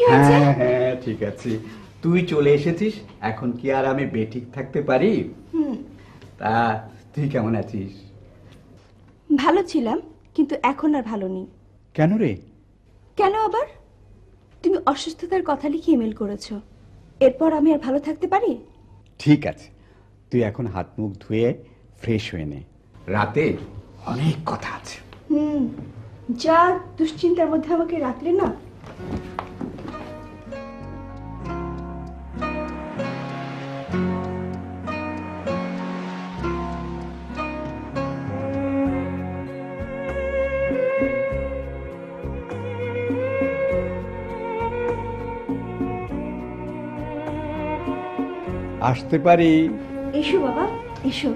হয়েছে? হ্যাঁ হ্যাঁ ঠিক আছে, তুই চলে এসেছিস, এখন কি আর আমি বেঠিক থাকতে পারি? তা তুই কেমন আছিস? ভালো ছিলাম, কিন্তু এখন আর ভালো নেই। কেন রে? কেন আবার? তুমি অসুস্থতার কথা লিখে ইমেল করেছো, এরপর আমি আর ভালো থাকতে পারি? ঠিক আছে, তুই এখন হাত মুখ ধুয়ে ফ্রেশ হয়ে নে, রাতে অনেক কথা আছে। যা দুশ্চিন্তার মধ্যে আমাকে রাখলে না। আসতে পারি? এসো বাবা, এসো,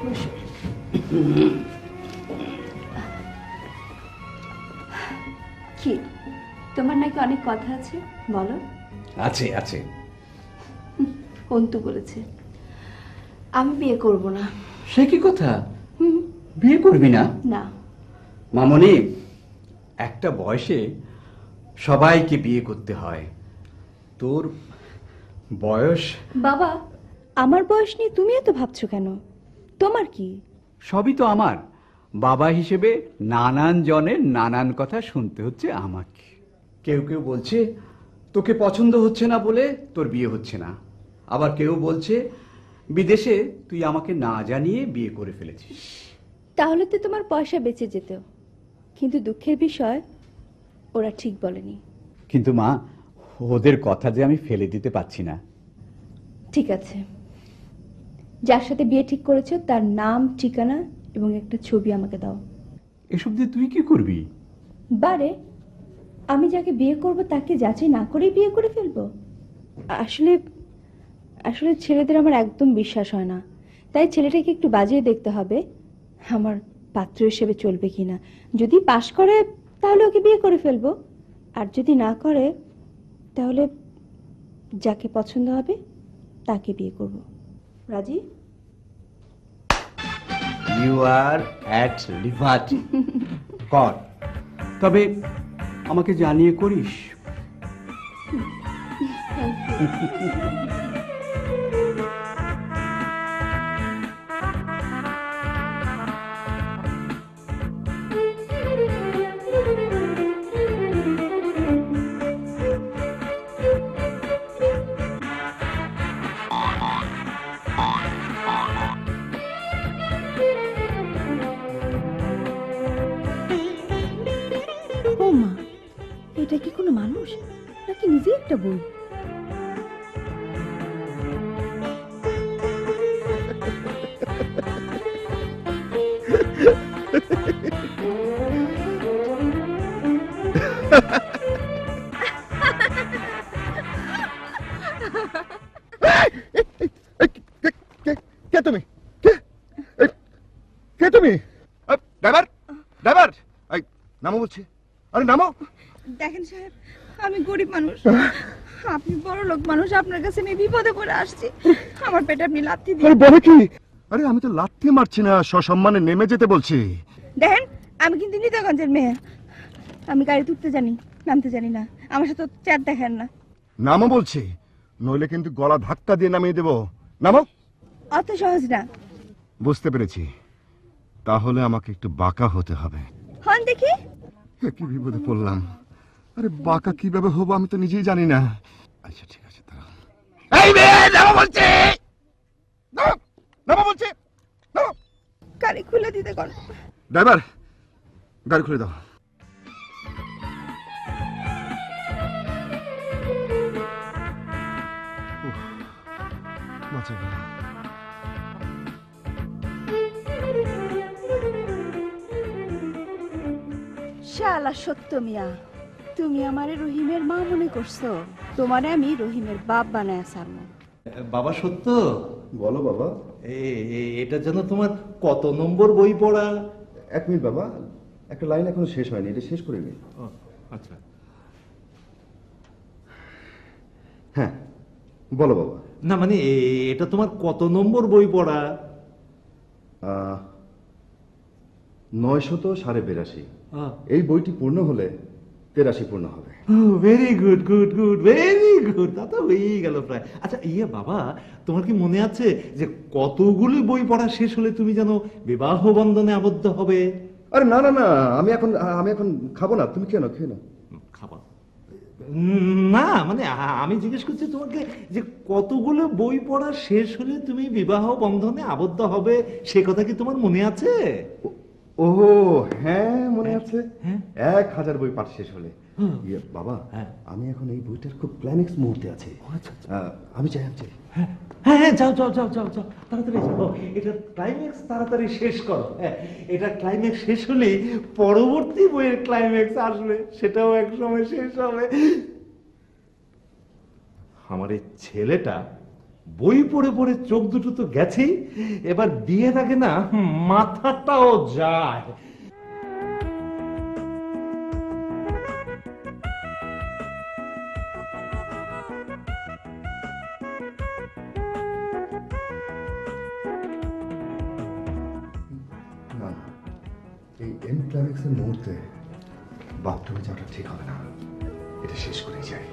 বসো। কি, তোমার নাকি অনেক কথা আছে, বলো। আছে আছে। অন্তু বলেছে আমি বিয়ে করব না। সে কি কথা? বিয়ে করবি না? না। মামনি, একটা বয়সে সবাইকে বিয়ে করতে হয়, তোর বয়স। বাবা, আমার বয়স নিয়ে তুমি এত ভাবছো কেন? তোমার কি? সবই তো আমার, বাবা হিসেবে নানান জনের নানান কথা শুনতে হচ্ছে আমাকে। কেউ কেউ বলছে তোকে পছন্দ হচ্ছে না বলে তোর বিয়ে হচ্ছে না, আবার কেউ বলছে বিদেশে তুই আমাকে না জানিয়ে বিয়ে করে ফেলেছিস। তাহলে তো তোমার পয়সা বেঁচে যেত, কিন্তু দুঃখের বিষয় ওরা ঠিক বলেনি। কিন্তু মা, ওদের কথা যে আমি ফেলে দিতে পারছি না। ঠিক আছে, যার সাথে বিয়ে ঠিক করেছো তার নাম, ঠিকানা এবং একটা ছবি আমাকে দাও। এসব দিয়ে তুই কি করবি? বারে, আমি যাকে বিয়ে করব তাকে যাচাই না করেই বিয়ে করে ফেলবো? আসলে আসলে ছেলেদের আমার একদম বিশ্বাস হয় না, তাই ছেলেটাকে একটু বাজিয়ে দেখতে হবে আমার পাত্র হিসেবে চলবে কিনা। যদি পাশ করে তাহলে ওকে বিয়ে করে ফেলবো, আর যদি না করে তাহলে যাকে পছন্দ হবে তাকে বিয়ে করব। রাজি? You are at liberty. কর, তবে আমাকে জানিয়ে করিস। ও মা, এটা কি কোনো মানুষ নাকি নিজে একটা বই? কে তুমি? কে তুমি? ড্রাইভার, ড্রাইভার, নামো বলছি। আরে নামো। দেখেন সাহেব, আমি গরিব মানুষ, আপনি বড় লোক মানুষ, আপনার কাছে আমি বিপদে পড়ে আসছি, আমার পেটে আপনি লাথি দিন। আরে বলে কি? আরে আমি তো লাথি মারছি না, সসম্মানে নেমে যেতে বলছি। দেখেন, আমি কিন্তু নিতাগঞ্জের মেয়ে, আমি গাড়ি তুলতে জানি, নামতে জানি না, আমার সাথে চার দেখেন না। নামো বলছি, নইলে কিন্তু গলা ধাক্কা দিয়ে নামিয়ে দেবো। নামো। অত সহজ না। বুঝতে পেরেছি, তাহলে আমাকে একটু বাঁকা হতে হবে। হন দেখি। কি বিপদে পড়লাম। আরে বাঁকা কিভাবে হবো আমি তো নিজেই জানি না। আচ্ছা ঠিক আছে, দাঁড়াও। এই মেয়ে, নামো বলছি, নামো বলছি, নামো। গাড়ি খুলে দিতে কর। ড্রাইভার, গাড়ি খুলে দাও। বাঁচা গেল। শালা সত্য মিয়া, তুমি আমারে রহিমের মা মনে করছো, তোমারে আমি রহিমের বাপ বানায় সারমু। বাবা সত্য, বলো বাবা। এটা যেন তোমার কত নম্বর বই পড়া? 1 মিনিট বাবা, একটা লাইন এখনো শেষ হয়নি, এটা শেষ করে নি। আচ্ছা, হ্যাঁ বলো বাবা। না মানে এটা তোমার কত নম্বর বই পড়া? 982। এই বইটি পূর্ণ হলে 83 পূর্ণ হবে। Very good good good, very good. তা তো হয়েই গেল প্রায়। আচ্ছা বাবা, তোমার কি মনে আছে যে কতগুলো বই পড়া শেষ হলে তুমি যেন বিবাহ বন্ধনে আবদ্ধ হবে? আরে না না না, আমি এখন খাবো না, তুমি খেয়ে নাও, খেয়ে নাও। খাবার না, মানে আমি জিজ্ঞেস করছি তোমাকে যে কতগুলো বই পড়া শেষ হলে তুমি বিবাহ বন্ধনে আবদ্ধ হবে, সে কথা কি তোমার মনে আছে? ও হ্যাঁ, মনে আছে। হ্যাঁ। 1000 বই পাঠ শেষ হলে। বাবা, হ্যাঁ। আমি এখন এই বইটার খুব ক্লাইম্যাক্স মুহূর্তে আছি। আচ্ছা, আচ্ছা। আমি চাই। হ্যাঁ হ্যাঁ, যাও যাও যাও যাও যাও, তাড়াতাড়ি যাও। এটা ক্লাইম্যাক্স তাড়াতাড়ি শেষ করো। হ্যাঁ, এটা ক্লাইম্যাক্স শেষ হলে পরবর্তী বইয়ের ক্লাইম্যাক্স আসবে, সেটাও এক সময় শেষ হবে। আমার এই ছেলেটা বই পড়ে পড়ে চোখ দুটো তো গেছেই, এবার বিয়ের আগে না মাথাটাও যায়। না, এই এন্ড ক্লাইম্যাক্সের মুহূর্তে বাথরুমে যাওয়াটা ঠিক হবে না, এটা শেষ করেই যাই।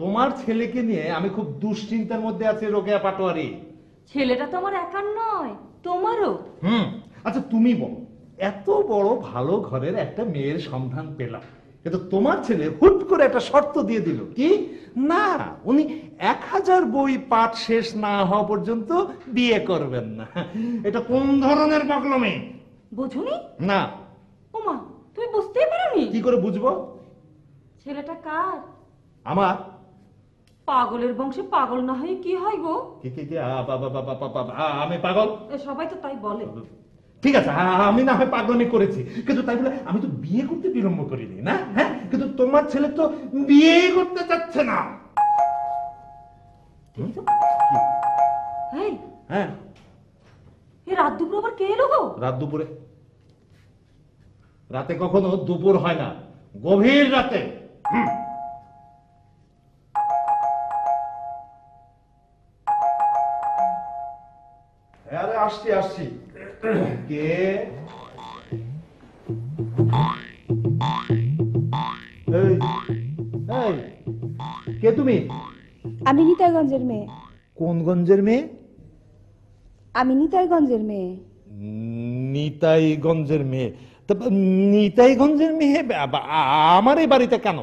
তোমার ছেলেকে নিয়ে আমি খুব দুশ্চিন্তার মধ্যে আছি রোকেয়া পাটোয়ারি। ছেলেটা তো আমার একার নয়, তোমারও। আচ্ছা তুমি বলো, এত বড় ভালো ঘরের একটা মেয়ের সন্ধান পেলাম, কিন্তু তোমার ছেলে হুট করে একটা শর্ত দিয়ে দিল, কি না উনি 1000 বই পাঠ শেষ না হওয়া পর্যন্ত বিয়ে করবেন না। এটা কোন ধরনের পাগলামি? বুঝুনি? না। ওমা, তুমি বুঝতেই পারোনি? কি করে বুঝবো? ছেলেটা কার? আমার। পাগলের বংশে পাগল না হয়ে কি হয় গো? কি আমি পাগল? সবাই তো তাই বলে। ঠিক আছে, আমি না হয় পাগলামি করেছি, কিন্তু তাই বলে আমি তো বিয়ে করতে বিলম্ব করিনি না। হ্যাঁ, কিন্তু তোমার ছেলে তো বিয়েই করতে চাচ্ছে না। এই, হ্যাঁ, এ রাত দুপুর আবার কে এলো গো? রাত দুপুরে? রাতে কখনো দুপুর হয় না, গভীর রাতে। আরে আসছি। কে? এই, এই, কে তুমি? আমি নিতাইগঞ্জের মেয়ে। কোন গঞ্জের মেয়ে? আমি নিতাইগঞ্জের মেয়ে। নিতাইগঞ্জের মেয়ে? তা নিতাইগঞ্জের মেয়ে আমার এই বাড়িতে কেন?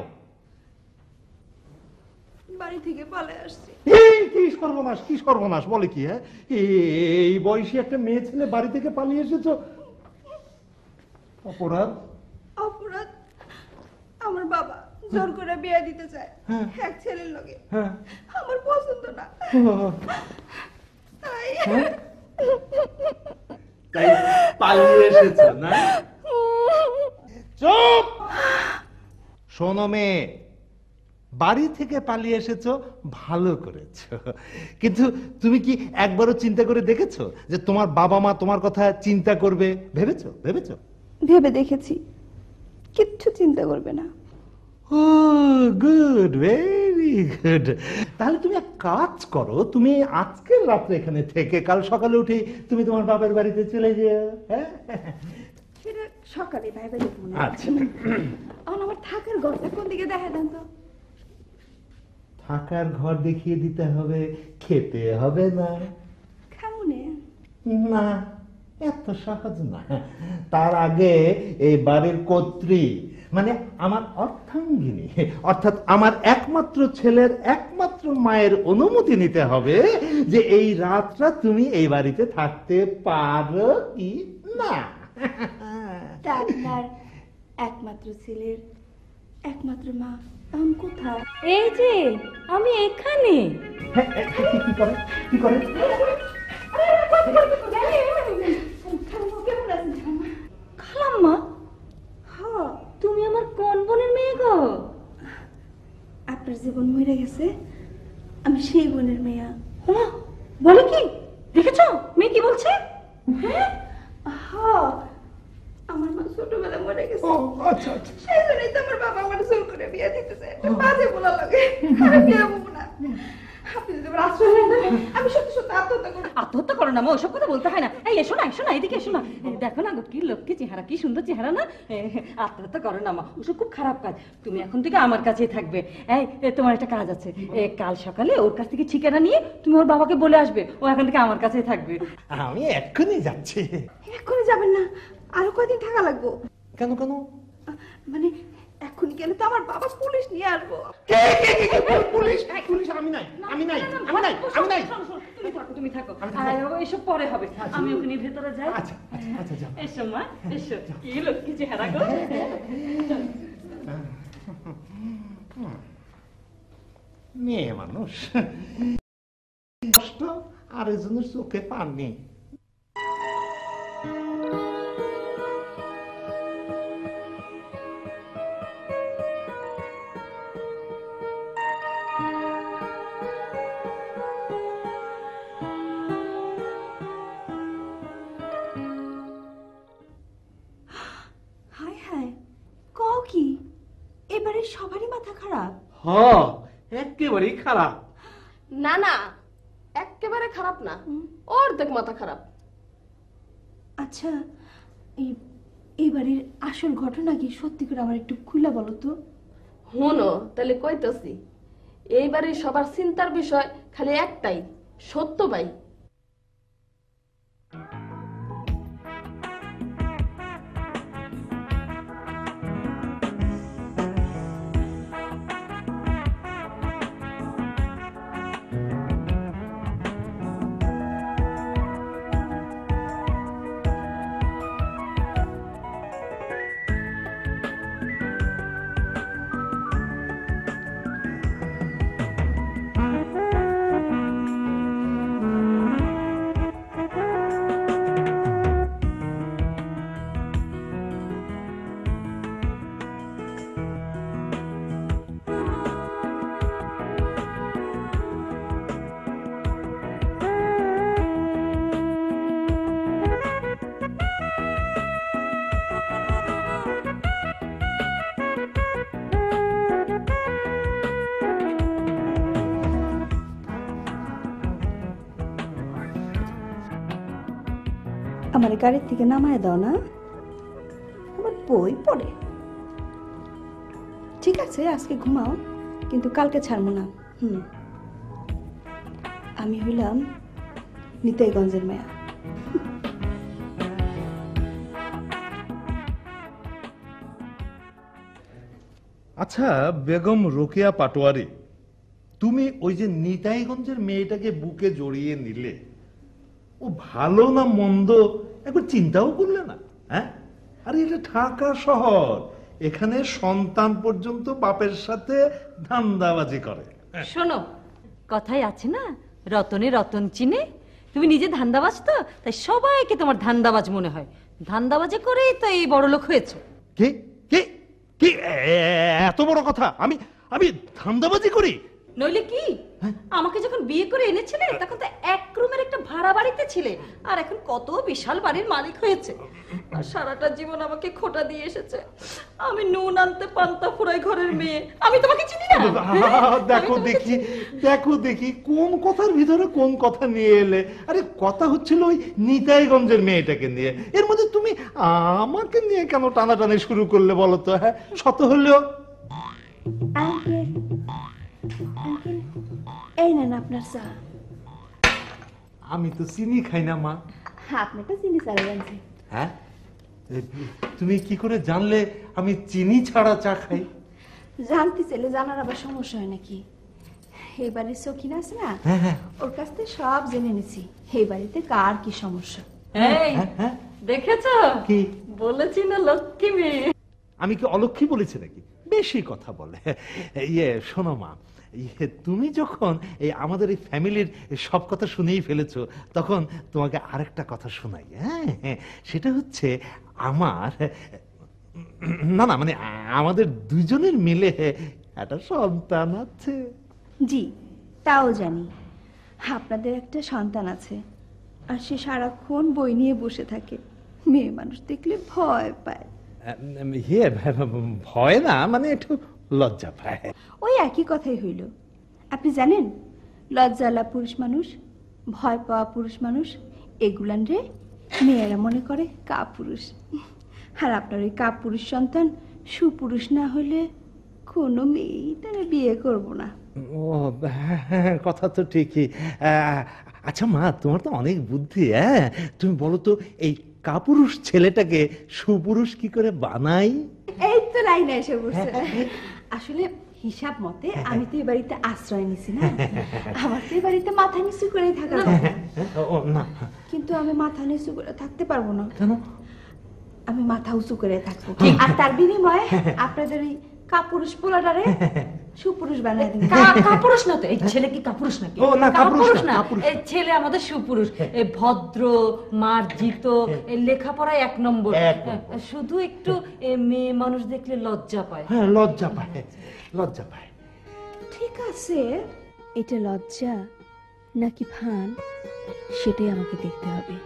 বাড়ি থেকে পালিয়ে আসছি। কি সর্বনাশ, কি সর্বনাশ বলে কি? হ্যাঁ, এই বয়সী একটা মেয়ে ছেলে বাড়ি থেকে পালিয়ে এসেছো? অপরাধ? অপরাধ? আমার বাবা জোর করে বিয়ে দিতে চায় এক ছেলের লগে। হ্যাঁ, আমার পছন্দ না, তাই তাই পালিয়ে এসেছো না? চুপ! শোনো মেয়ে, বাড়ি থেকে পালিয়ে এসেছো, ভালো করেছো, কিন্তু তুমি কি একবারও চিন্তা করে দেখেছো যে তোমার বাবা মা তোমার কথা চিন্তা করবে? ভেবেছো? ভেবে দেখেছি, কিচ্ছু চিন্তা করবে না। ও গুড, ভেরি গুড। তাহলে তুমি এক কাজ করো, তুমি আজকের রাত্রে এখানে থেকে কাল সকালে উঠে তুমি তোমার বাবার বাড়িতে চলে যেও। হ্যাঁ, সেটা সকালে ভাইবা দেখবো না। আচ্ছা। এখন আমার থাকার ঘরটা কোন দিকে দেখা দেন তো? থাকার ঘর দেখিয়ে দিতে হবে, খেতে হবে না। খামুনে না, এত সহজ না। তার আগে এই বাড়ির কর্ত্রী, মানে আমার অর্থাঙ্গিনী, অর্থাৎ আমার একমাত্র ছেলের একমাত্র মায়ের অনুমতি নিতে হবে যে এই রাতটা তুমি এই বাড়িতে থাকতে পারো কি না। আপনার একমাত্র ছেলের একমাত্র মা এখন কোথায়? এই যে আমি এখানে। হ্যাঁ, কি করে কি করে? খালাম্মা, তুমি আমার কোন বোনের মেয়ে গো? আপনার জীবন মরে গেছে, আমি সেই বোনের মেয়া। ওমা, বলে কি? দেখেছো মেয়ে কি বলছে? হ্যাঁ, আমার মা ছোটবেলায় মরে গেছে, ও আচ্ছা আচ্ছা। সেই জন্যই তো আমার বাবা আমার জোর করে বিয়ে দিতেছে। বাজে বলা লাগে, আমি বিয়ে হবো না। আপনি যদি আমার আশ্রয় নেন না, আমি সত্যি সত্যি আত্মহত্যা করবো। আত্মহত্যা করো না মা, ওসব কথা বলতে হয় না। এই এসো না, এসো না, এদিকে এসো না। দেখো না গো, কি লক্ষ্মী চেহারা, কি সুন্দর চেহারা না। আত্মহত্যা করো না মা, ওসব খুব খারাপ কাজ। তুমি এখন থেকে আমার কাছেই থাকবে। এই তোমার একটা কাজ আছে, কাল সকালে ওর কাছ থেকে ঠিকানা নিয়ে তুমি ওর বাবাকে বলে আসবে ও এখন থেকে আমার কাছেই থাকবে। আমি এক্ষুনি যাচ্ছি। এক্ষুনি যাবেন না, আরো কয়দিন থাকা লাগবো। কেন কেন? মানে এক্ষুনি গেলে তো আমার বাবা পুলিশ নিয়ে আসবো। Police police? আমি নাই, আমি নাই, আমি নাই, আমি নাই। তুমি থাকো, তুমি থাকো, এসব পরে হবে। আমি ওখানে ভেতরে যাই। আচ্ছা আচ্ছা আচ্ছা যাও। এসো মা, এসো। কি লক্ষ্মী চেহারা গো। মেয়ে মানুষ কষ্ট আর এজনের চোখে পাননি। হায় হায়, কও কি এবারে সবারই মাথা খারাপ? একেবারেই খারাপ। না না, একেবারে খারাপ না, অর্ধেক মাথা খারাপ। আচ্ছা, এই বাড়ির আসল ঘটনা কি সত্যি করে আমার একটু খুলে বলো তো। হুনো তাহলে কইতেছি, এইবারে সবার চিন্তার বিষয় খালি একটাই, সত্য ভাই। আমার গাড়ির থেকে নামায় দাও না, আমার বই পড়ে। ঠিক আছে, আজকে ঘুমাও, কিন্তু কালকে ছাড়বো না। আমি হইলাম নিতাইগঞ্জের মেয়া। আচ্ছা বেগম রোকেয়া পাটোয়ারি, তুমি ওই যে নিতাইগঞ্জের মেয়েটাকে বুকে জড়িয়ে নিলে, ও ভালো না মন্দ একবার চিন্তাও করলে না? হ্যাঁ, আরে এটা ঢাকা শহর, এখানে সন্তান পর্যন্ত বাপের সাথে ধান্দাবাজি করে। শোনো, কথাই আছে না, রতনে রতন চিনে। তুমি নিজে ধান্দাবাজ তো, তাই সবাইকে তোমার ধান্দাবাজ মনে হয়। ধান্দাবাজি করেই তো এই বড় লোক হয়েছে। কি কি কি এত বড় কথা? আমি আমি ধান্দাবাজি করি? নইলে কি, আমাকে যখন বিয়ে করে এনেছিলে তখন তো এক রুমের একটা ভাড়া বাড়িতে ছিলে, আর এখন কত বিশাল বাড়ির মালিক হয়েছে। আর সারাটা জীবন আমাকে খোটা দিয়ে এসেছে। আমি নুন আনতে পান্তা ফুরাই ঘরের মেয়ে, আমি তোমাকে চিনি না? দেখো দেখি, দেখো দেখি কোন কথার ভিতরে কোন কথা নিয়ে এলে। আরে কথা হচ্ছিল ওই নিতাইগঞ্জের মেয়েটাকে নিয়ে, এর মধ্যে তুমি আমাকে নিয়ে কেন টানাটানি শুরু করলে বলো তো? হ্যাঁ, শত হলেও এই নেন আপনার চা। আমি তো চিনি খাই না মা। আপনারটা চিনি চা জানছি। হ্যাঁ, তুমি কি করে জানলে আমি চিনি ছাড়া চা খাই? জানতে চাইলে জানার আবার সমস্যা হয় নাকি? এই বাড়ির সখিন আছে না, ওর কাছ থেকে সব জেনে নিছি এই বাড়িতে কার কি সমস্যা। এই দেখেছো, কি বলেছি না লক্ষ্মী মেয়ে। আমি কি অলক্ষী বলেছি নাকি? বেশি কথা বলে। শোনো মা, তুমি যখন এই আমাদের এই ফ্যামিলির সব কথা শুনেই ফেলেছো, তখন তোমাকে আরেকটা কথা শোনাই। হ্যাঁ, সেটা হচ্ছে আমার না না মানে আমাদের দুজনের মিলে একটা সন্তান আছে। জি, তাও জানি আপনাদের একটা সন্তান আছে, আর সে সারাক্ষণ বই নিয়ে বসে থাকে। মেয়ে মানুষ দেখলে ভয় পায়। ভয় না, মানে একটু লজ্জা পায়। ওই একই কথাই হইল। আপনি জানেন, লজ্জালা পুরুষ মানুষ, ভয় পাওয়া পুরুষ মানুষ, এগুলান রে মেয়েরা মনে করে কাপুরুষ। আর আপনার ওই কাপুরুষ সন্তান সুপুরুষ না হলে কোনো মেয়েই তারা বিয়ে করব না। ও হ্যাঁ, কথা তো ঠিকই। আচ্ছা মা, তোমার তো অনেক বুদ্ধি। হ্যাঁ, তুমি বলো তো, এই কাপুরুষ ছেলেটাকে সুপুরুষ কি করে বানাই? এই তো লাইনে এসে বসছে। আসলে হিসাব মতে আমি তো এই বাড়িতে আশ্রয় নিছি না, আমার তো এই বাড়িতে মাথা নিচু করে থাকার কথা। না, কিন্তু আমি মাথা নিচু করে থাকতে পারবো না। কেন? আমি মাথা উঁচু করে থাকবো, আর তার বিনিময়ে আপনাদের ওই কাপুরুষ পোলাটারে সুপুরুষ বানায় দিন। কাপুরুষ না তো, এই ছেলে কি কাপুরুষ নাকি? ও না, কাপুরুষ না, এই ছেলে আমাদের সুপুরুষ, এই ভদ্র, মার্জিত, এই লেখাপড়ায় 1 নম্বর। শুধু একটু মেয়ে মানুষ দেখলে লজ্জা পায়। হ্যাঁ, লজ্জা পায়, লজ্জা পায়। ঠিক আছে, এটা লজ্জা নাকি ভান সেটাই আমাকে দেখতে হবে।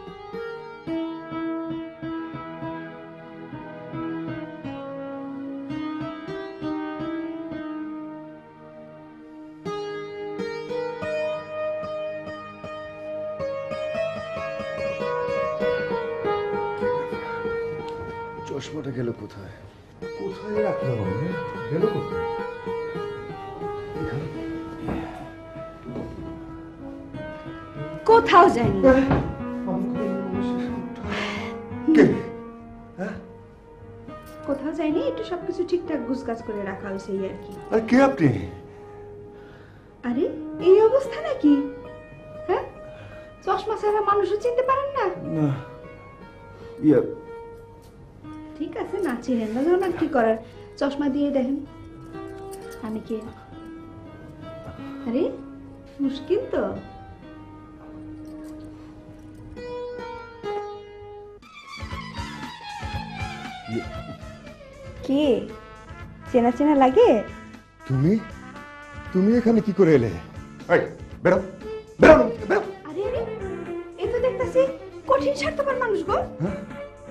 চশমাটা গেল কোথায়? কোথায় রাখলো? গেল কোথায়? কোথাও যায়নি। কোথাও যায়নি, একটু সবকিছু ঠিকঠাক গুছগাছ করে রাখা হয়েছে এই আর কি। আর কে আপনি? আরে এই অবস্থা নাকি? হ্যাঁ, চশমা ছাড়া মানুষও চিনতে পারেন না? না, ইয়া ঠিক আছে, না চিনেন না যখন আর কি করার, চশমা দিয়ে দেখেন আমি কে। আরে মুশকিল তো। কে চেনা চেনা লাগে? তুমি তুমি এখানে কি করে এলে? এই বেরো বেরো বেরো। আরে আরে, এই তো দেখতেছি কঠিন স্বার্থপর মানুষ গো।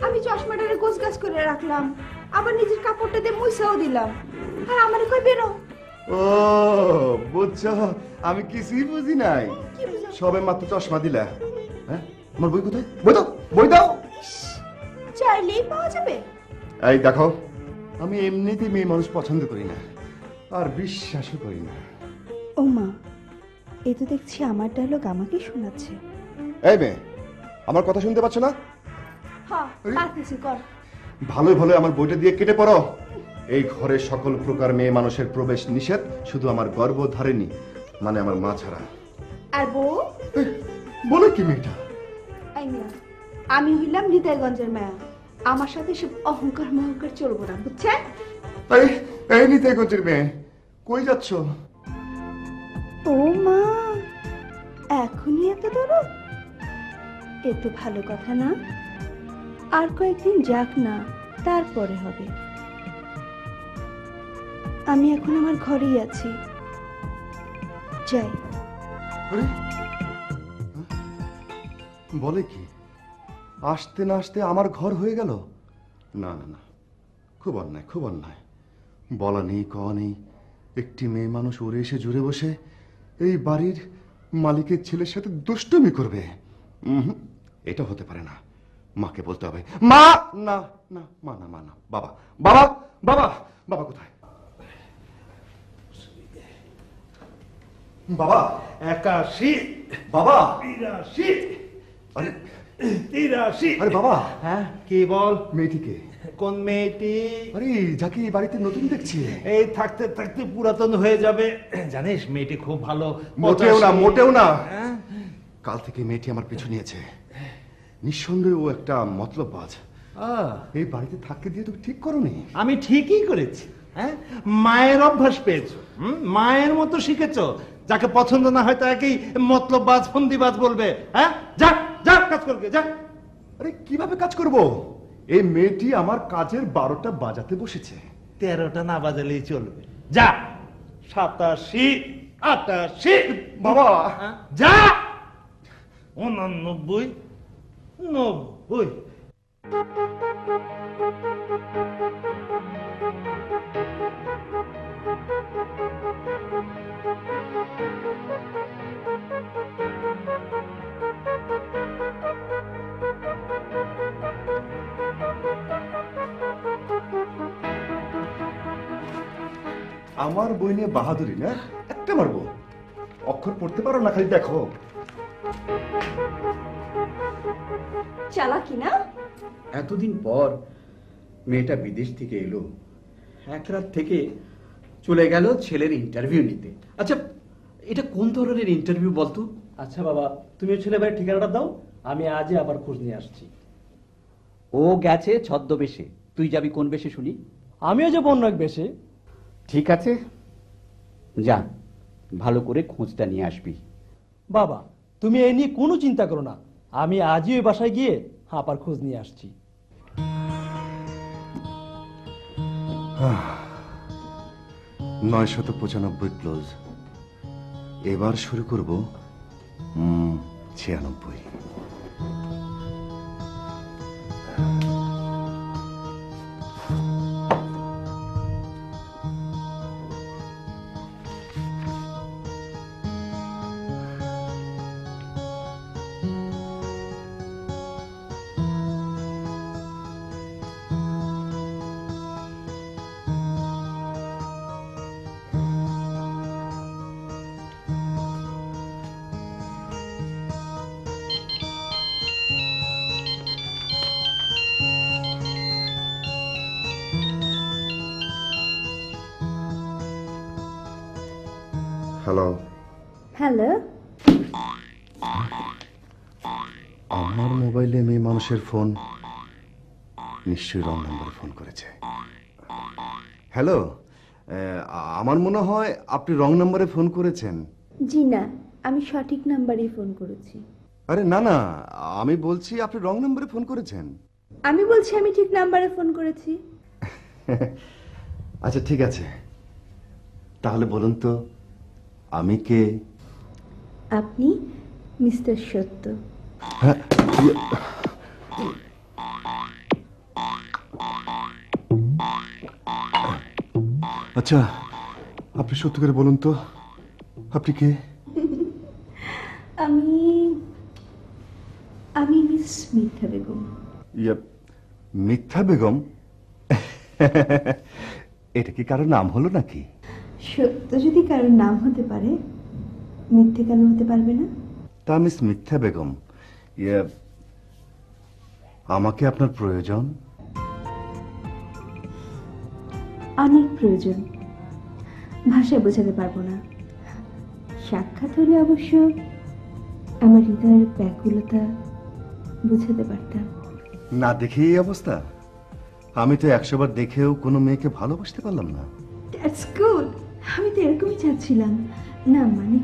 আমি চশমাটারে গোছগাছ করে রাখলাম, আবার নিজের কাপড়টা দিয়ে মুছাও দিলাম, আর আমারে কই বেরো। ও বুঝছো, আমি কিছুই বুঝি নাই। কি বুঝো? সবে মাত্র চশমা দিলা। হ্যাঁ, আমার বই কোথায়? বই দাও, বই দাও। চাইলেই পাওয়া যাবে? এই দেখো, আমি এমনিতেই মেয়ে মানুষ পছন্দ করি না, আর বিশ্বাসও করি না। ও মা, এই তো দেখছি আমার ডায়লগ আমাকে শোনাচ্ছে। এই মেয়ে, আমার কথা শুনতে পাচ্ছ না? হ্যাঁ, পাচ্ছি, কর। ভালো ভালো আমার বইটা দিয়ে কেটে পড়ো। এই ঘরে সকল প্রকার মেয়ে মানুষের প্রবেশ নিষেধ, শুধু আমার গর্ভধারিণী মানে আমার মা ছাড়া। আর বউ? বলে কি মেয়েটা? এই মিয়া, আমি হইলাম নিতাইগঞ্জের মায়া, আমার সাথে সব অহংকার মহংকার চলবো না, বুঝছেন? এই এই নিতাইগঞ্জের মেয়ে, কই যাচ্ছ? ও মা, এখনই এত দরদ? এ তো ভালো কথা না, আর কয়েকদিন যাক না, তারপরে হবে। আমি এখন আমার ঘরেই আছি, যাই। আরে, বলে কি, আসতে না আসতে আমার ঘর হয়ে গেল? না না না, খুব অন্যায়, খুব অন্যায়। বলা নেই কওয়া নেই, একটি মেয়ে মানুষ ওরে এসে জুড়ে বসে এই বাড়ির মালিকের ছেলের সাথে দুষ্টুমি করবে। এটা হতে পারে না, মাকে বলতে হবে। মা না না, মা না, মা না, বাবা বাবা বাবা বাবা কোথায়? বাবা 81, বাবা 82, আরে 83। আরে বাবা, হ্যাঁ, কি বল? মেয়েটিকে? কোন মেয়েটি? আরে যাকে এই বাড়িতে নতুন দেখছি। এই থাকতে থাকতে পুরাতন হয়ে যাবে। জানিস, মেয়েটি খুব ভালো। মোটেও না, মোটেও না। হ্যাঁ? কাল থেকে মেয়েটি আমার পিছু নিয়েছে। নিঃসন্দেহে ও একটা মতলববাজ। আহ, এই বাড়িতে থাকতে দিয়ে তুমি ঠিক করোনি। আমি ঠিকই করেছি। হ্যাঁ, মায়ের অভ্যাস পেয়েছো, মায়ের মতো শিখেছো। যাকে পছন্দ না হয় তাকেই মতলববাজ ফন্দিবাজ বলবে। হ্যাঁ, যা যা কাজ করবে, যা। আরে কিভাবে কাজ করব? এই মেয়েটি আমার কাজের 12টা বাজাতে বসেছে। 13টা না বাজালেই চলবে। যা, 87, 88, বাবা! যা, 89, 90। আমার বই নিয়ে বাহাদুরি না, একটা মারবো। অক্ষর পড়তে পারো না, খালি দেখো। চালাকি না? এতদিন পর মেয়েটা বিদেশ থেকে এলো, এক রাত থেকে চলে গেল ছেলের ইন্টারভিউ নিতে। আচ্ছা, এটা কোন ধরনের ইন্টারভিউ বলতো? আচ্ছা বাবা, তুমি ছেলে ভাইয়ের ঠিকানাটা দাও, আমি আজই আবার খোঁজ নিয়ে আসছি। ও গেছে ছদ্মবেশে, তুই যাবি কোন বেশে শুনি? আমিও যাবো অন্য এক বেশে। ঠিক আছে, যা, ভালো করে খোঁজটা নিয়ে আসবি। বাবা, তুমি এই নিয়ে কোনো চিন্তা করো না, আমি আজই ওই বাসায় গিয়ে আবার খোঁজ নিয়ে আসছি। 995 ক্লোজ। এবার শুরু করব 96। হ্যালো। হ্যালো। আমার মোবাইলে মেয়ে মানুষের ফোন, নিশ্চয়ই রং নাম্বারে ফোন করেছে। হ্যালো, আমার মনে হয় আপনি রং নাম্বারে ফোন করেছেন। জি না, আমি সঠিক নাম্বারেই ফোন করেছি। আরে না না, আমি বলছি আপনি রং নাম্বারে ফোন করেছেন। আমি বলছি আমি ঠিক নাম্বারে ফোন করেছি। আচ্ছা ঠিক আছে, তাহলে বলুন তো আমি কে? আপনি মিস্টার সত্য। হ্যাঁ, আচ্ছা আপনি সত্যি করে বলুন তো আপনি কে? আমি আমি মিস মিথ্যা বেগম। মিথ্যা বেগম? এটা কি কারো নাম হলো নাকি? সত্য যদি কারোর নাম হতে পারে, মিথ্যে কেন হতে পারবে না? তা মিস মিথ্যা বেগম, আমাকে আপনার প্রয়োজন। অনেক প্রয়োজন, ভাষায় বোঝাতে পারবো না। সাক্ষাৎ হলে অবশ্য আমার হৃদয়ের ব্যাকুলতা বোঝাতে পারতাম। না দেখে এই অবস্থা? আমি তো 100 বার দেখেও কোনো মেয়েকে ভালোবাসতে পারলাম না। দ্যাটস গুড, আমি তো এরকমই চাচ্ছিলাম। না মানে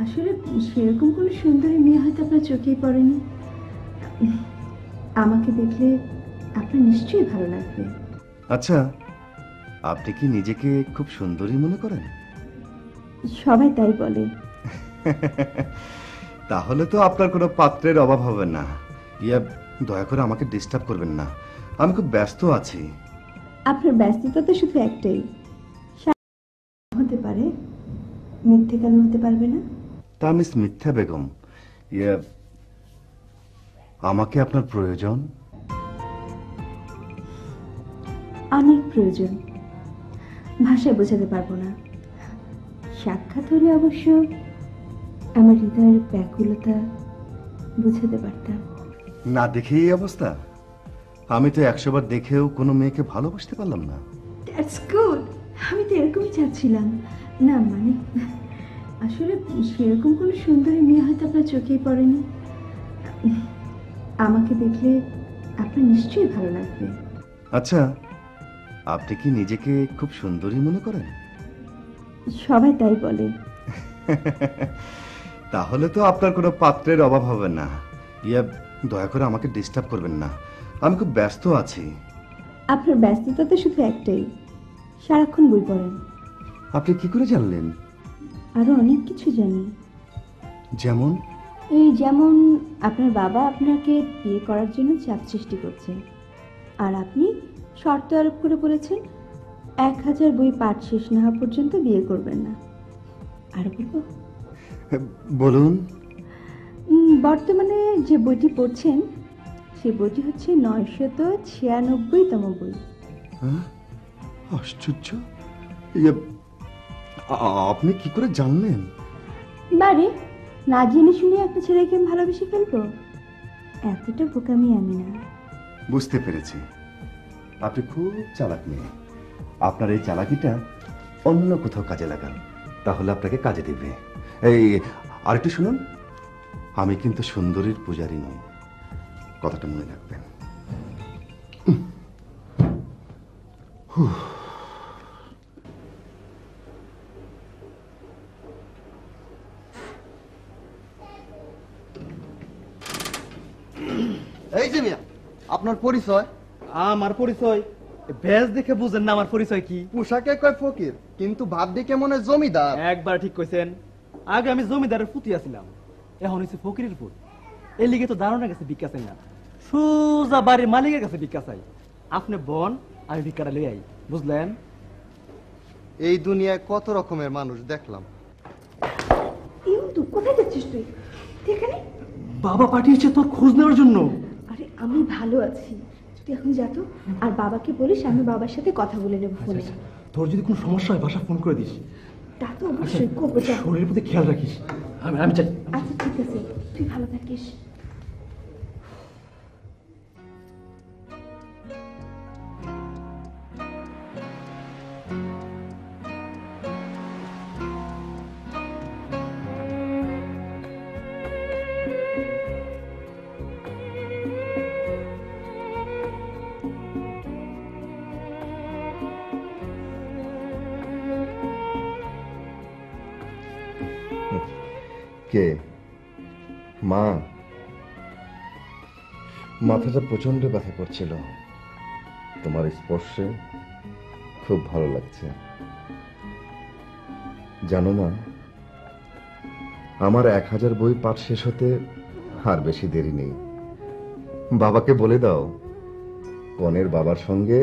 আসলে সেরকম কোনো সুন্দরী মেয়ে হয়তো আপনার চোখেই পড়েনি। আমাকে দেখলে আপনার নিশ্চয়ই ভালো লাগবে। আচ্ছা, আপনি কি নিজেকে খুব সুন্দরী মনে করেন? সবাই তাই বলে। তাহলে তো আপনার কোনো পাত্রের অভাব হবে না। দয়া করে আমাকে ডিস্টার্ব করবেন না, আমি খুব ব্যস্ত আছি। আপনার ব্যস্ততা তো শুধু একটাই, হতে পারে, মিথ্যে কেন হতে পারবে না? তা মিস মিথ্যা বেগম, আমাকে আপনার প্রয়োজন। অনেক প্রয়োজন, ভাষায় বোঝাতে পারবো না। সাক্ষাৎ হলে অবশ্য আমার হৃদয়ের ব্যাকুলতা বোঝাতে পারতাম। না দেখে এই অবস্থা? আমি তো 100 বার দেখেও কোনো মেয়েকে ভালোবাসতে পারলাম না। দ্যাটস গুড, আমি তো এরকমই চাচ্ছিলাম। না মানে আসলে সেরকম কোনো সুন্দরী মেয়ে হয়তো আপনার চোখেই পড়েনি। আমাকে দেখলে আপনার নিশ্চয়ই ভালো লাগবে। আচ্ছা, আপনি কি নিজেকে খুব সুন্দরী মনে করেন? সবাই তাই বলে। তাহলে তো আপনার কোনো পাত্রের অভাব হবে না। ইয়া, দয়া করে আমাকে ডিস্টার্ব করবেন না, আমি খুব ব্যস্ত আছি। আপনার ব্যস্ততা তো শুধু একটাই, সারাক্ষণ বই পড়েন। আপনি কি করে জানলেন? আরো অনেক কিছু জানি। যেমন? এই যেমন আপনার বাবা আপনাকে বিয়ে করার জন্য চাপ সৃষ্টি করছে, আর আপনি শর্ত আরোপ করে বলেছেন 1000 বই পাঠ শেষ না হওয়া পর্যন্ত বিয়ে করবেন না। আর বলবো? বলুন। বর্তমানে যে বইটি পড়ছেন সে বইটি হচ্ছে 996তম বই। হ্যাঁ? আশ্চর্য। ইয়ে, আপনি কি করে জানলেন? বারে না জেনে শুনে একটা ছেলেকে আমি ভালোবেসে ফেলবো, এতটা বোকামি আমি না। বুঝতে পেরেছি, আপনি খুব চালাক মেয়ে। আপনার এই চালাকিটা অন্য কোথাও কাজে লাগান, তাহলে আপনাকে কাজে দেবে। এই আরেকটু শুনুন, আমি কিন্তু সুন্দরীর পূজারী নই, কথাটা মনে রাখবেন। এই যে মিয়া, আপনার পরিচয়? আমার পরিচয় বেশ দেখে বুঝেন না আমার পরিচয় কি? পোশাকে কয় ফকির, কিন্তু ভাব দেখে মনে হয় জমিদার। একবার ঠিক কইছেন, আগে আমি জমিদারের পুতি আছিলাম, এখন হচ্ছে ফকিরের পুত। এই লিগে তো দারোয়ানের কাছে ভিক্ষা চাই না, সোজা বাড়ির মালিকের কাছে ভিক্ষা চাই। আপনি বন, আমি ভিক্ষাটা লই আই, বুঝলেন? এই দুনিয়ায় কত রকমের মানুষ দেখলাম। তুই কোথায় যাচ্ছিস? তুই এখানে? বাবা পাঠিয়েছে তোর খোঁজ নেওয়ার জন্য। আরে আমি ভালো আছি, তুই এখন যা তো, আর বাবাকে বলিস আমি বাবার সাথে কথা বলে নেব ফোনে। তোর যদি কোনো সমস্যা হয় বাসা ফোন করে দিস। তা তো অবশ্যই করবো। যা। শরীরের প্রতি খেয়াল রাখিস। আমি চাই। আচ্ছা ঠিক আছে, তুই ভালো থাকিস। কে? মা? মাথাটা প্রচন্ড ব্যথা করছিল, তোমার স্পর্শে খুব ভালো লাগছে। জানো মা, আমার 1000 বই পাঠ শেষ হতে আর বেশি দেরি নেই। বাবাকে বলে দাও কনের বাবার সঙ্গে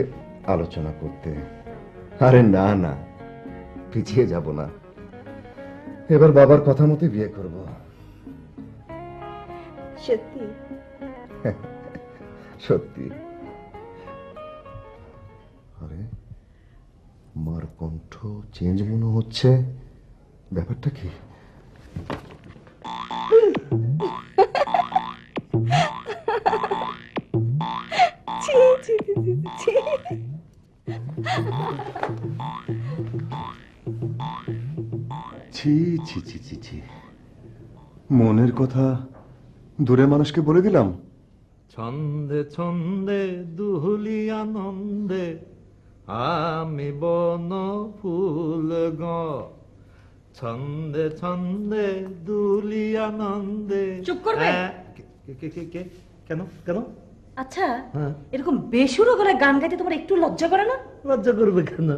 আলোচনা করতে। আরে না না, পিছিয়ে যাব না, এবার বাবার কথা মতো বিয়ে করব। সত্যি? সত্যি। আরে মার কণ্ঠ চেঞ্জ মনে হচ্ছে, ব্যাপারটা কি? ছি ছি ছি ছি ছি, মনের কথা দূরের মানুষকে বলে দিলাম। ছন্দে ছন্দে দুহুলি আনন্দে আমি বন ফুল গ, ছন্দে ছন্দে দুলি আনন্দে। চুপ করবে? কেন কেন? আচ্ছা, হ্যাঁ। এরকম বেসুরো গলায় গান গাইতে তোমার একটু লজ্জা করে না? লজ্জা করবে কেন?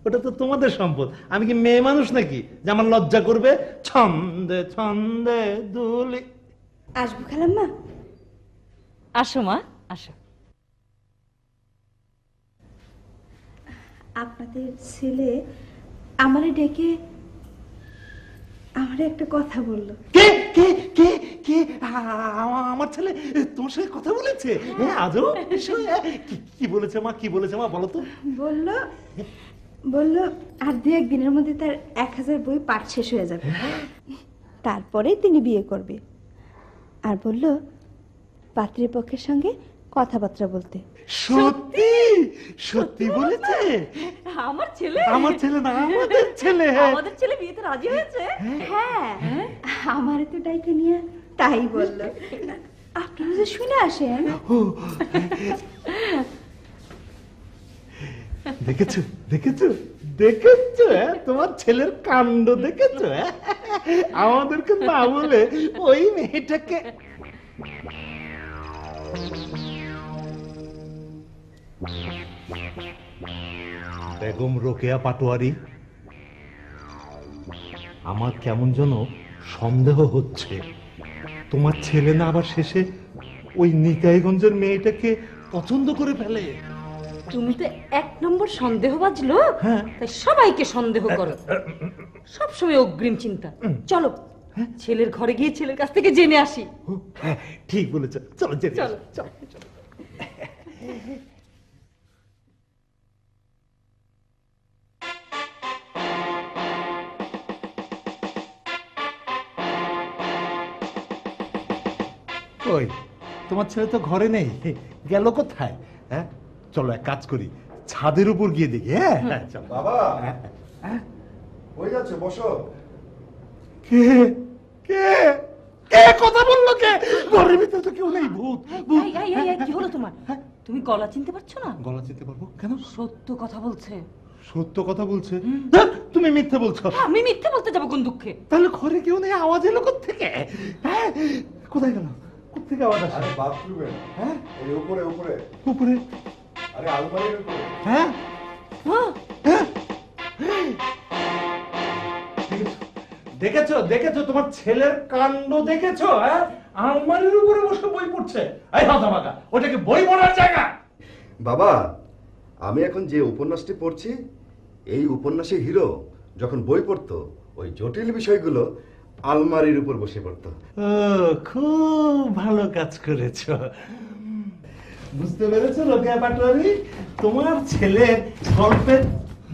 ওটা তো তোমাদের সম্পদ, আমি কি মেয়ে মানুষ নাকি যে আমার লজ্জা করবে? ছন্দে ছন্দে দুলি। আসবো খালাম্মা? আসো মা, আসো। আপনাদের ছেলে আমারে ডেকে আমারে একটা কথা বললো। কে কে কে কে? আমার ছেলে তোমার সঙ্গে কথা বলেছে? আজও কি বলেছে মা? কি বলেছে মা, বলো তো। বললো আর 2-1 দিনের মধ্যে তার 1000 বই পাঠ শেষ হয়ে যাবে, তারপরে তিনি বিয়ে করবে। আর বলল পাত্রের পক্ষের সঙ্গে কথাবার্তা বলতে। সত্যি সত্যি বলেছে? আমার ছেলে? আমার ছেলে না, আমাদের ছেলে। আমাদের ছেলে বিয়েতে রাজি হয়েছে? হ্যাঁ, আমারে তো ডাইকে নিয়ে তাই বললো। আপনারা যে শুনে আসেন। দেখেছো দেখেছো দেখেছো, তোমার ছেলের কাণ্ড দেখেছো? আমাদেরকে না বলে ওই মেয়েটাকে। বেগম রোকেয়া পাটোয়ারি, আমার কেমন যেন সন্দেহ হচ্ছে তোমার ছেলে না আবার শেষে ওই নিতাইগঞ্জের মেয়েটাকে পছন্দ করে ফেলে। তুমি তো 1 নম্বর সন্দেহবাজ লোক, তাই সবাইকে সন্দেহ করো, সবসময় অগ্রিম চিন্তা। চলো ছেলের ঘরে গিয়ে ছেলের কাছ থেকে জেনে আসি। ঠিক বলেছ, চলো চলো চলো। ওই তোমার ছেলে তো ঘরে নেই, গেল কোথায়? হ্যাঁ চলো এক কাজ করি, ছাদের উপর গিয়ে দেখি। হ্যাঁ চলো। বাবা হয়ে যাচ্ছে, বসো। কে কে কে কথা বললো? কে? ঘরের ভিতরে তো কেউ নেই। ভূত ভূত। কি হলো তোমার? তুমি গলা চিনতে পারছো না? গলা চিনতে পারবো কেন? সত্য কথা বলছে। সত্য কথা বলছে? তুমি মিথ্যে বলছো। আমি মিথ্যে বলতে যাবো কোন দুঃখে? তাহলে ঘরে কেউ নেই, আওয়াজ এলো কোত্থেকে? হ্যাঁ কোথায় গেল? কোত্থেকে আওয়াজ আসে? আরে বাথরুমে। হ্যাঁ এই উপরে উপরে উপরে। আরে আলমারির উপরে। হ্যাঁ দেখেছো দেখেছো তোমার ছেলের কাণ্ড দেখেছো? হ্যাঁ আলমারির উপরে বসে বই পড়ছে। এই হাতামাকা, ওটাকে বই পড়ার জায়গা? বাবা আমি এখন যে উপন্যাসটি পড়ছি, এই উপন্যাসের হিরো যখন বই পড়তো ওই জটিল বিষয়গুলো আলমারির উপর বসে পড়তো। ও খুব ভালো কাজ করেছো। বুঝতে পেরেছো রোকেয়া পাটোয়ারি? তোমার ছেলের গল্পের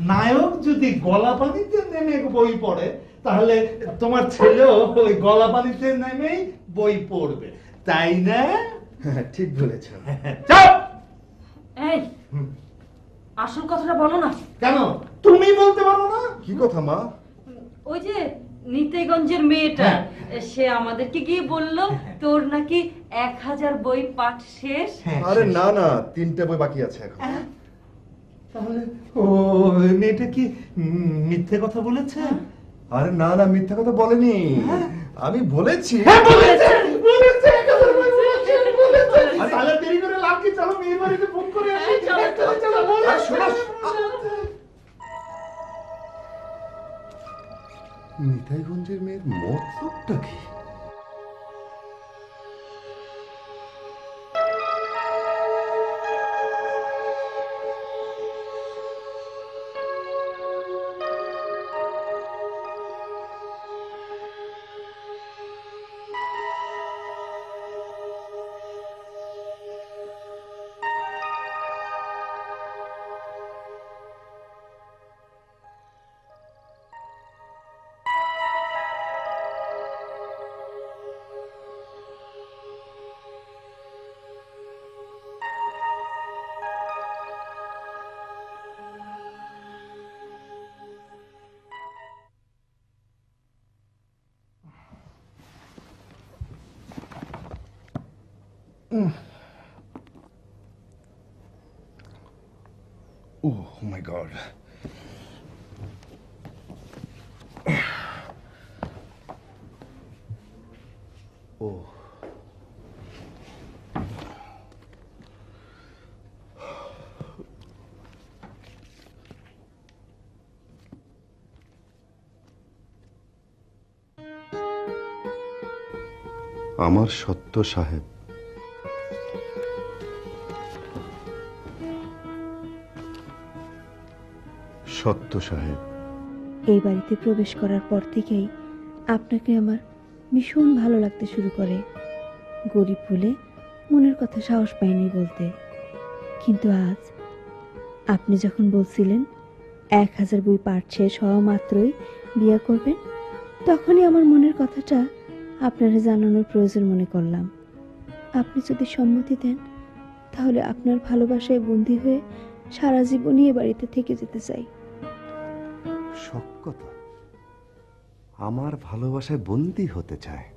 নায়ক যদি গলা পানিতে নেমে বই পড়ে, তাহলে তোমার ছেলেও ওই গলা পানিতে নেমেই বই পড়বে, তাই না? ঠিক বলেছ। চুপ! এই আসল কথাটা বলো না। কেন তুমি বলতে পারো না? কি কথা মা? ওই যে নিতাইগঞ্জের মেয়েটা, সে আমাদেরকে গিয়ে বলল তোর নাকি 1000 বই পাঠ শেষ। আরে না না, 3টে বই বাকি আছে এখন। তাহলে ও মেয়েটা কি মিথ্যে কথা বলেছে? আরে না না, মিথ্যা কথা বলেনি, আমি বলেছি। তাহলে দেরি করে লাভ কি? চলো মেয়ের বাড়িতে ফোন করে আসি। নিতাইগঞ্জের মেয়ের মতলবটা কি? Oh my God. Oh. আমার সত্য সাহেব। সত্য সাহেব, এই বাড়িতে প্রবেশ করার পর থেকেই আপনাকে আমার ভীষণ ভালো লাগতে শুরু করে। গরিব বলে মনের কথা সাহস পাইনি বলতে, কিন্তু আজ আপনি যখন বলছিলেন 1000 বই পাঠ শেষ হওয়া মাত্রই বিয়ে করবেন, তখনই আমার মনের কথাটা আপনারা জানানোর প্রয়োজন মনে করলাম। আপনি যদি সম্মতি দেন, তাহলে আপনার ভালোবাসায় বন্দী হয়ে সারা জীবনই এ বাড়িতে থেকে যেতে চাই। সব কথা আমার ভালোবাসায় বন্দী হতে চায়?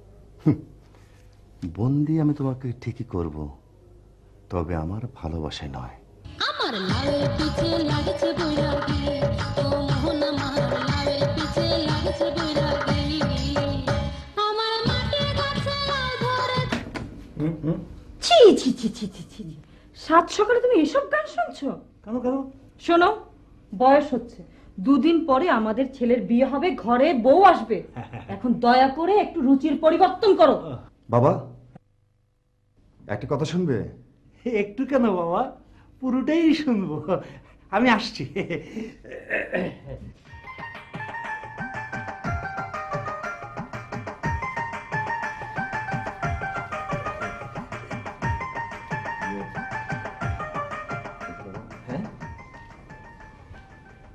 বন্দি আমি তোমাকে ঠিকই করব, তবে আমার ভালোবাসায় নয়। আমার লাউয়ের পিছে লাগছে বৈরাগী, ও মোহন আমার লাউয়ের পিছে লাগছে বৈরাগী, আমার মাটির গাছে লাউ ধরে। ছি ছি ছি ছি ছি ছি, সাত সকালে তুমি এসব গান শুনছো? কেন কেন? শোনো, বয়স হচ্ছে, দুদিন পরে আমাদের ছেলের বিয়ে হবে, ঘরে বউ আসবে, এখন দয়া করে একটু রুচির পরিবর্তন করো। বাবা, একটা কথা শুনবে? একটু কেন বাবা, পুরোটাই শুনবো। আমি আসছি।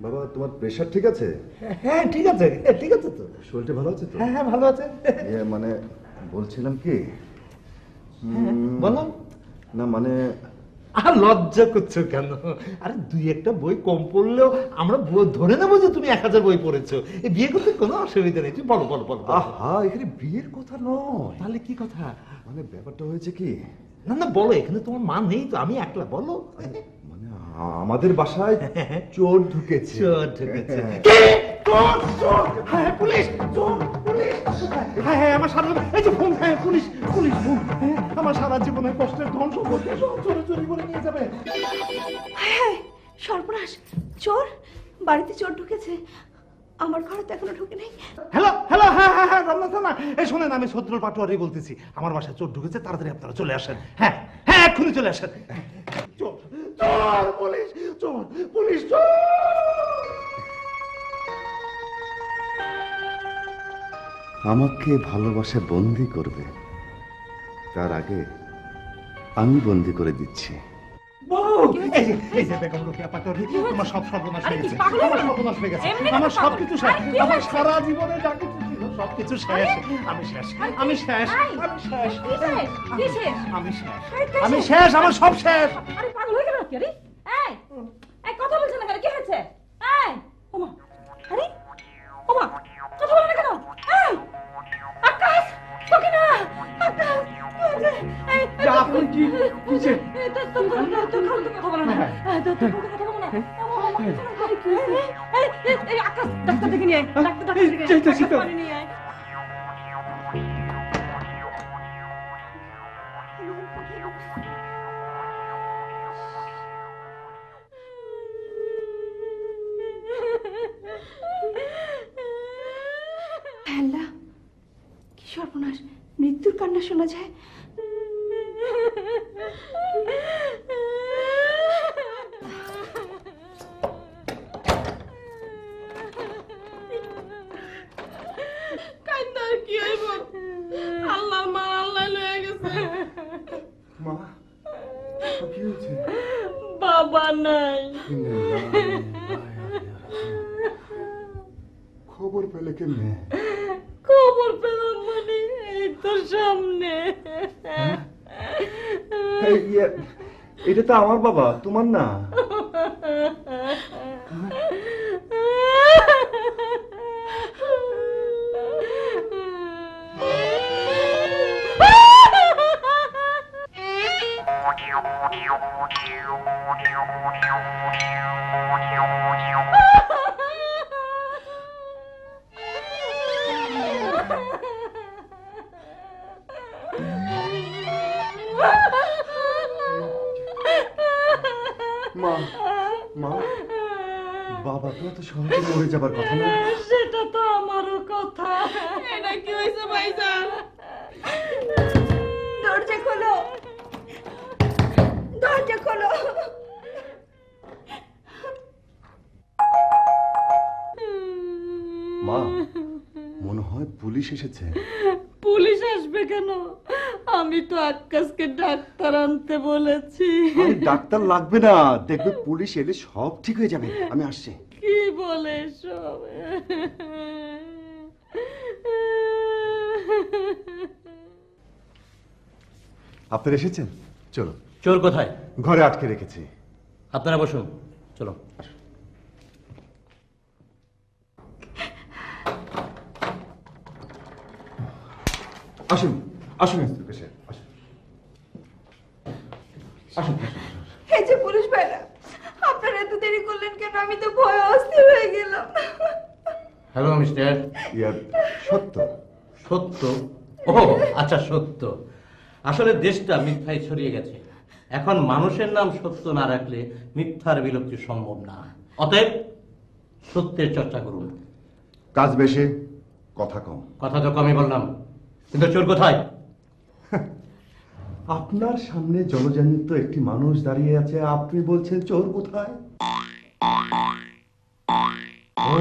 বাবা, তোমার প্রেশার ঠিক আছে? হ্যাঁ ঠিক আছে, ঠিক আছে তো। শরীরটা ভালো আছে তো? হ্যাঁ হ্যাঁ ভালো আছে। মানে বলছিলাম কি, বলো না মানে আর লজ্জা করছো কেন? আরে দুই একটা বই কম পড়লেও আমরা ধরে নেবো যে তুমি 1000 বই পড়েছো। এই বিয়ে করতে কোনো অসুবিধা নেই। তুমি বলো বলো বলো। আহা, এখানে বিয়ের কথা নয়। তাহলে কি কথা? মানে ব্যাপারটা হয়েছে কি, না না বলো, এখানে তোমার মা নেই তো, আমি একলা, বলো। মানে আমাদের বাসায় চোর ঢুকেছে। চোর ঢুকেছে? হ্যাঁ পুলিশ, চোর, পুলিশ। হ্যাঁ হ্যাঁ আমার সারা, এই যে ফোন, হ্যাঁ পুলিশ, পুলিশ ফোন। আমার সারা জীবনের কষ্টের ধন সম্পত্তি সব চুরি করে নিয়ে যাবে। হ্যাঁ, সর্বনাশ, চোর, বাড়িতে চোর ঢুকেছে, আমার ঘরে তো এখনো ঢুকে নেই। হ্যালো হ্যালো, হ্যাঁ হ্যাঁ হ্যাঁ রমনা থানা। এই শোনেন, আমি সদরুল পাটোয়ারি বলতেছি, আমার বাসায় চোর ঢুকেছে, তাড়াতাড়ি আপনারা চলে আসেন। হ্যাঁ হ্যাঁ এক্ষুনি চলে আসেন। চোর, চোর, পুলিশ, চোর, পুলিশ, চোর। আমাকে ভালোবাসা বন্দি করবে, তার আগে আমি বন্দি করে দিচ্ছি। এই যে বেগম রোকেয়া পাটোয়ারি, তোমার সব সর্বনাশ হয়ে গেছে। পাগল আমার হয়ে সর্বনাশ হয়ে গেছে। এমনি আমার কেন সবকিছু পাগল? শেষ। আরে কি আমার হয়েছে? সারা জীবনে যা কিছু ছিল সবকিছু শেষ। আমি শেষ, আমি শেষ, আমি শেষ, কি শেষ? কি শেষ? আমি শেষ, আরে কে আমি শেষ? শেষ, আমার সব শেষ। আরে পাগল হয়ে গেল নাকি? আরে এই এই কথা বলছেন না কেন? কি হয়েছে? এই ওমা, আরে ওমা, কথা বলেন না কেন? এই আকাশ, তোকে না, আকাশ, কি হয়েছে? এই আপনি কি কিছে? তো কথা বলে না, তো কথা বলে না। এই আকাশ, ডাক্তার দেখে নিয়ে আয়, ডাক্তার দেখে নিয়ে আয়, যাইতেছি তো। পানি নিয়ে আয়। আল্লাহ, কি সর্বনাশ, মৃত্যুর কান্না শোনা যায়। কান্দার কি হইব? আল্লাহর মা আল্লাহ লয়ে গেছে। মা, কি হয়েছে? বাবা নাই। খবর পেলে কেমনে? খবর পেলাম মানে এই তো সামনে। এটা তো আমার বাবা, তোমার না। মা, মা, বাবা তো এত সহজে মরে যাবার কথা না। সেটা তো আমারও কথা। এটা কি হয়েছে ভাইজান? দরজা খোলো, দরজা খোলো। মা, মনে হয় পুলিশ এসেছে। পুলিশ আসবে কেন? আমি তো আকাশকে ডাক্তার আনতে বলেছি। আরে ডাক্তার লাগবে না, দেখবে পুলিশ এলে সব ঠিক হয়ে যাবে। আমি আসছি। কি বলে সব? আপনারা এসেছেন? চলো। চোর কোথায়? ঘরে আটকে রেখেছি। আপনারা বসুন, চলো। আসুন, আসুন ইন্সপেক্টর সাহেব, আসুন আসুন আসুন। এই যে পুলিশ ভাইরা, আপনারা এত দেরি করলেন কেন? আমি তো ভয়ে অস্থির হয়ে গেলাম। Hello mister. সত্য সত্য? ও আচ্ছা, সত্য। আসলে দেশটা মিথ্যায় ছড়িয়ে গেছে। এখন মানুষের নাম সত্য না রাখলে মিথ্যার বিলুপ্তি সম্ভব না। অতএব সত্যের চর্চা করুন। কাজ বেশি, কথা কম। কথা তো কমই বললাম, কিন্তু চোর কোথায়? আপনার সামনে জলজান্ত একটি মানুষ দাঁড়িয়ে আছে, আপনি বলছেন চোর কোথায়? ও,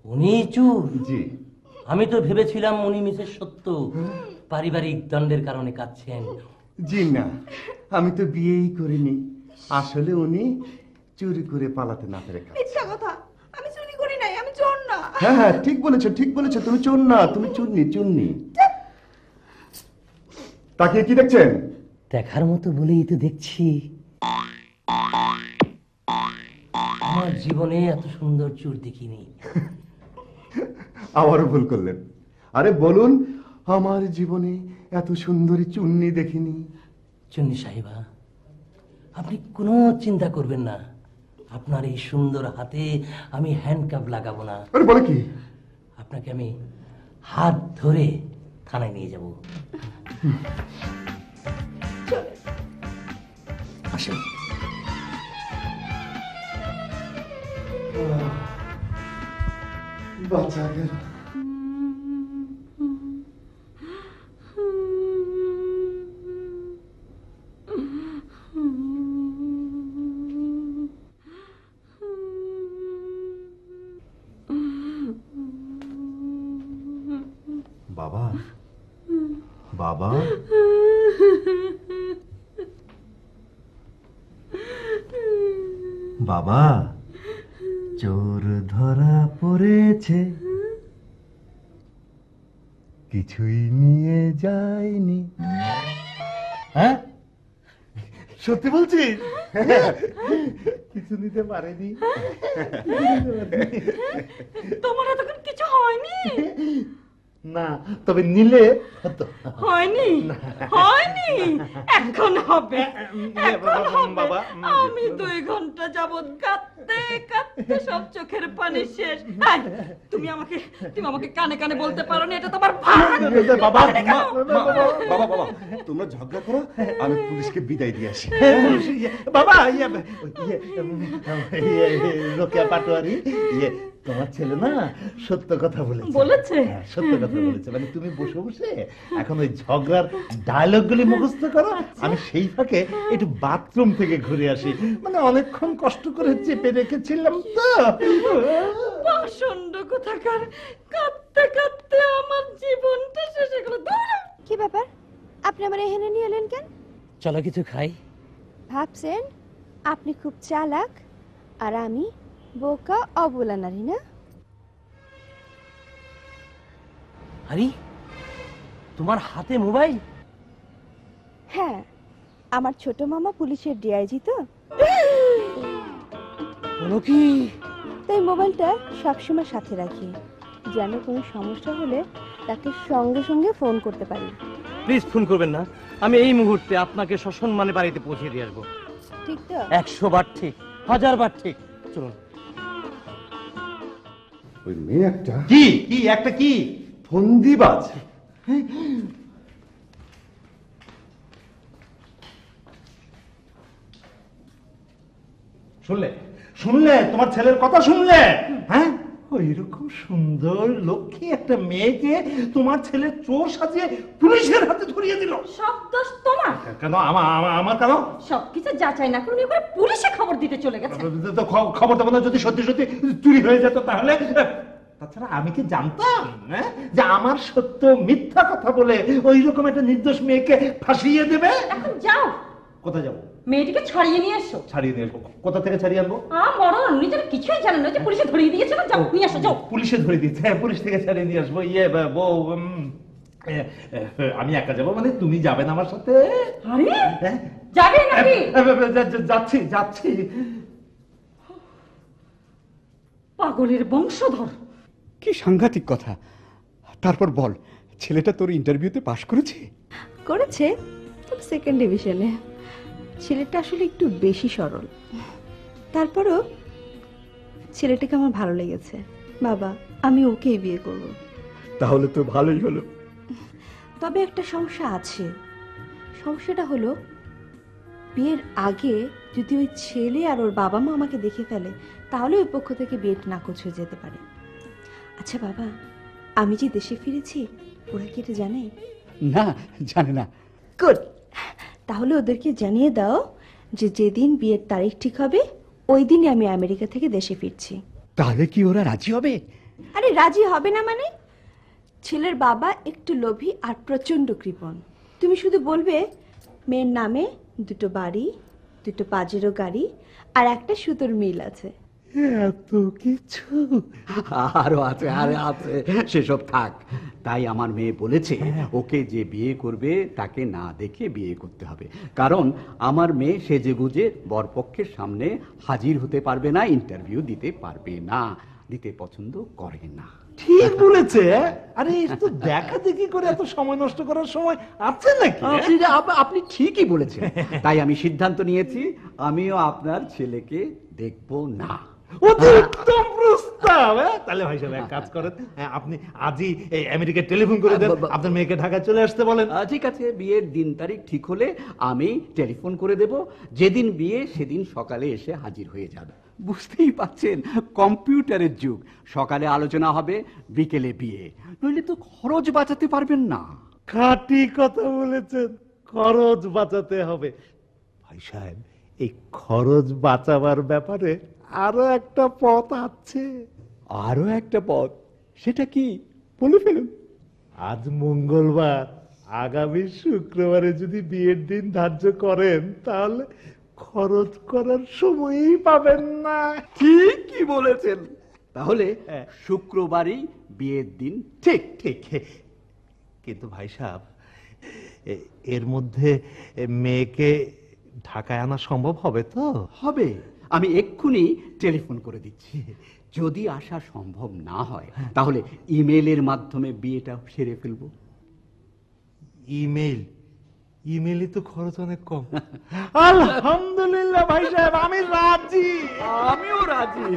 উনি চোর? জি। আমি তো ভেবেছিলাম উনি মিসেস সত্য পারিবারিক দ্বন্দ্বের কারণে কাঁদছেন। জি না, আমি তো বিয়েই করিনি। আসলে উনি চুরি করে পালাতে না পেরে কাঁদছেন। মিথ্যা কথা, আমি চুরি করি নাই, আমি চোর না। হ্যাঁ হ্যাঁ, ঠিক বলেছো, ঠিক বলেছো, তুমি চোর না, তুমি চুন্নি, চুন্নি। তাকিয়ে কি দেখছেন? দেখার মতো বলেই তো দেখছি। আমার জীবনে এত সুন্দর চোর দেখিনি। আবারও ভুল করলেন। আরে বলুন, আমার জীবনে এত সুন্দরী চুন্নি দেখিনি। চুন্নি সাহেবা, আপনি কোনো চিন্তা করবেন না। আপনার এই সুন্দর হাতে আমি হ্যান্ডকাপ লাগাবো না। আরে বলে কি? আপনাকে আমি হাত ধরে থানায় নিয়ে যাব। আসুন। বাঁচা গেল। বাবা, বাবা, বাবা, চোর ধরা পড়েছে, কিছুই নিয়ে যায়নি। হ্যাঁ, সত্যি বলছিস? কিছু নিতে পারেনি। তোমার এতক্ষণ কিছু হয়নি? না, তবে নিলে হতো। হয়নি? হয়নি? এখন হবে, এখন হবে। বাবা, আমি 2 ঘন্টা যাবত কাঁদতে কাঁদতে সব চোখের পানি শেষ। এই, তুমি আমাকে কানে কানে বলতে পারো না এটা তোমার ভাগ? বাবা, বাবা, বাবা, তোমরা ঝগড়া করো, আমি পুলিশকে বিদায় দিয়ে আসি। বাবা, রোকেয়া পাটোয়ারি, তোমার ছেলে না সত্য কথা বলেছে। হ্যাঁ, সত্য কথা বলেছে। মানে তুমি বসে বসে এখন ওই ঝগড়ার ডায়লগ গুলি মুখস্থ করো, আমি সেই ফাঁকে একটু বাথরুম থেকে ঘুরে আসি। মানে অনেকক্ষণ কষ্ট করে চেপে রেখেছিলাম তো। পাষণ্ড কোথাকার, কাঁদতে কাঁদতে আমার জীবনটা শেষ হয়ে গেল। কি ব্যাপার, আপনি আমার এখানে নিয়ে এলেন কেন? চলো কিছু খাই। ভাবছেন আপনি খুব চালাক আর আমি বোকা অবলা নারী না? আরে, তোমার হাতে মোবাইল? হ্যাঁ, আমার ছোট মামা পুলিশের ডিআইজি তো, বলো কি? তাই মোবাইলটা সবসময় সাথে রাখি, যেন কোনো সমস্যা হলে তাকে সঙ্গে সঙ্গে ফোন করতে পারি। প্লিজ ফোন করবেন না, আমি এই মুহূর্তে আপনাকে সসম্মানে বাড়িতে পৌঁছে দিয়ে আসবো। ঠিক তো? 100 বার ঠিক, 1000 বার ঠিক। চলুন। ওই মেয়ে একটা কি কি একটা কি ফন্দিবাজ। শুনলে শুনলে তোমার ছেলের কথা শুনলে? হ্যাঁ, ওই রকম সুন্দর লক্ষ্মী একটা মেয়েকে তোমার ছেলে চোর সাজিয়ে পুলিশের হাতে ধরিয়ে দিল। সব দোষ তোমার। কেন? আমার কেন? সবকিছু যাচাই না করে এবার পুলিশে খবর দিতে চলে গেছে। তো খবর দেবো না? যদি সত্যি সত্যি চুরি হয়ে যেত তাহলে? তাছাড়া আমি কি জানতাম যে আমার সত্য মিথ্যা কথা বলে ওই রকম একটা নির্দোষ মেয়েকে ফাঁসিয়ে দেবে? এখন যাও, কোথায় যাবো? মেয়েটিকে ছাড়িয়ে নিয়ে এসো। ছাড়িয়ে নিয়ে আসবো? কোথা থেকে ছাড়িয়ে আনবো? মরণ, উনি যেন কিছুই জানেন না যে পুলিশে ধরিয়ে দিয়েছে না। যাও, নিয়ে আসো, যাও। পুলিশে ধরে দিয়েছে? হ্যাঁ, পুলিশ থেকে ছাড়িয়ে নিয়ে আসবো। বউ, আমি একা যাবো? মানে তুমি যাবে না আমার সাথে? আরে, যাবে নাকি? যাচ্ছি যাচ্ছি। পাগলের বংশধর। কি সাংঘাতিক কথা। তারপর বল, ছেলেটা তোর ইন্টারভিউতে পাশ করেছে? করেছে, তবে সেকেন্ড ডিভিশনে। ছেলেটা আসলে একটু বেশি সরল। তারপরও ছেলেটাকে আমার ভালো লেগেছে। বাবা, আমি ওকেই বিয়ে করব। তাহলে তো ভালোই হলো। তবে একটা সমস্যা আছে। সমস্যাটা হলো, বিয়ের আগে যদি ওই ছেলে আর ওর বাবা মা আমাকে দেখে ফেলে, তাহলে ওই পক্ষ থেকে বিয়েটা নাকচ হয়ে যেতে পারে। আচ্ছা বাবা, আমি যে দেশে ফিরেছি, ওরা কি এটা জানে? না, জানে না। গুড। তাহলে ওদেরকে জানিয়ে দাও যে যেদিন বিয়ের তারিখ ঠিক হবে ওই দিনই আমি আমেরিকা থেকে দেশে ফিরছি। তাহলে কি ওরা রাজি হবে? আরে রাজি হবে না মানে? ছেলের বাবা একটু লোভী আর প্রচন্ড কৃপণ। তুমি শুধু বলবে মেয়ের নামে 2টো বাড়ি, 2টো পাজেরো গাড়ি আর একটা সুতোর মিল আছে। এত কিছু? আরো আছে, আরে আছে, সেসব থাক। তাই আমার মেয়ে বলেছে ওকে যে বিয়ে করবে তাকে না দেখে বিয়ে করতে হবে, কারণ আমার মেয়ে সেজেগুজে বরপক্ষের সামনে হাজির হতে পারবে না, ইন্টারভিউ দিতে পারবে না, দিতে পছন্দ করে না। ঠিক বলেছে। আরে তো দেখা দেখি করে এত সময় নষ্ট করার সময় আছে নাকি? আপনি ঠিকই বলেছেন। তাই আমি সিদ্ধান্ত নিয়েছি আমিও আপনার ছেলেকে দেখব না। অতিরিক্তম প্রস্তাব। তাহলে ভাই সাহেব এক কাজ করেন, আপনি আজই এই আমেরিকায় টেলিফোন করে দেন, আপনার মেয়েকে ঢাকায় চলে আসতে বলেন। ঠিক আছে, বিয়ের দিন তারিখ ঠিক হলে আমি টেলিফোন করে দেব। যেদিন বিয়ে সেদিন সকালে এসে হাজির হয়ে যাবে। বুঝতেই পাচ্ছেন, কম্পিউটারের যুগ। সকালে আলোচনা হবে, বিকেলে বিয়ে, নইলে তো খরচ বাঁচাতে পারবেন না। খাঁটি কথা বলেছেন, খরচ বাঁচাতে হবে। ভাই সাহেব, এই খরচ বাঁচাবার ব্যাপারে আরো একটা পথ আছে। আরো একটা পথ? সেটা কি, বলে ফেলুন। আজ মঙ্গলবার, আগামী শুক্রবারে যদি বিয়ের দিন ধার্য করেন, তাহলে খরচ করার সময়ই পাবেন না। ঠিকই বলেছেন। তাহলে শুক্রবারই বিয়ের দিন। ঠিক ঠিক। কিন্তু ভাই সাহেব, এর মধ্যে মেয়েকে ঢাকায় আনা সম্ভব হবে তো? হবে, আমি এক্ষুনি টেলিফোন করে দিচ্ছি। যদি আসা সম্ভব না হয় তাহলে ইমেলের মাধ্যমে বিয়েটা সেরে ফেলবো। ইমেল? ইমেলে তো খরচ অনেক কম। আলহামদুলিল্লাহ ভাই সাহেব, আমি রাজি। আমিও রাজি।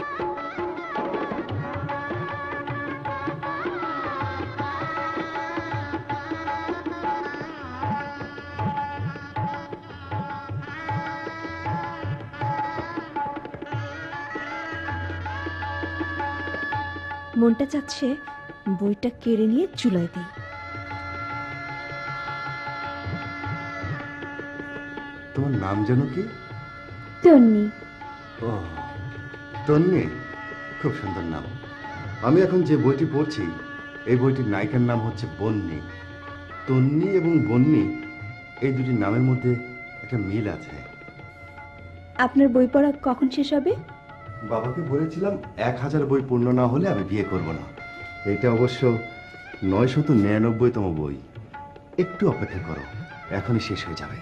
মনটা চাচ্ছে বইটা কেড়ে নিয়ে চুলায় দিই। তোমার নাম যেন কি? তন্নি। ও, তন্নি, খুব সুন্দর নাম। আমি এখন যে বইটি পড়ছি, এই বইটির নায়িকার নাম হচ্ছে বন্নি। তন্নি এবং বন্নি, এই দুটি নামের মধ্যে একটা মিল আছে। আপনার বই পড়া কখন শেষ হবে? বাবাকে বলেছিলাম 1000 বই পূর্ণ না হলে আমি বিয়ে করব না। এটা অবশ্য 999তম বই। একটু অপেক্ষা করো, এখনই শেষ হয়ে যাবে।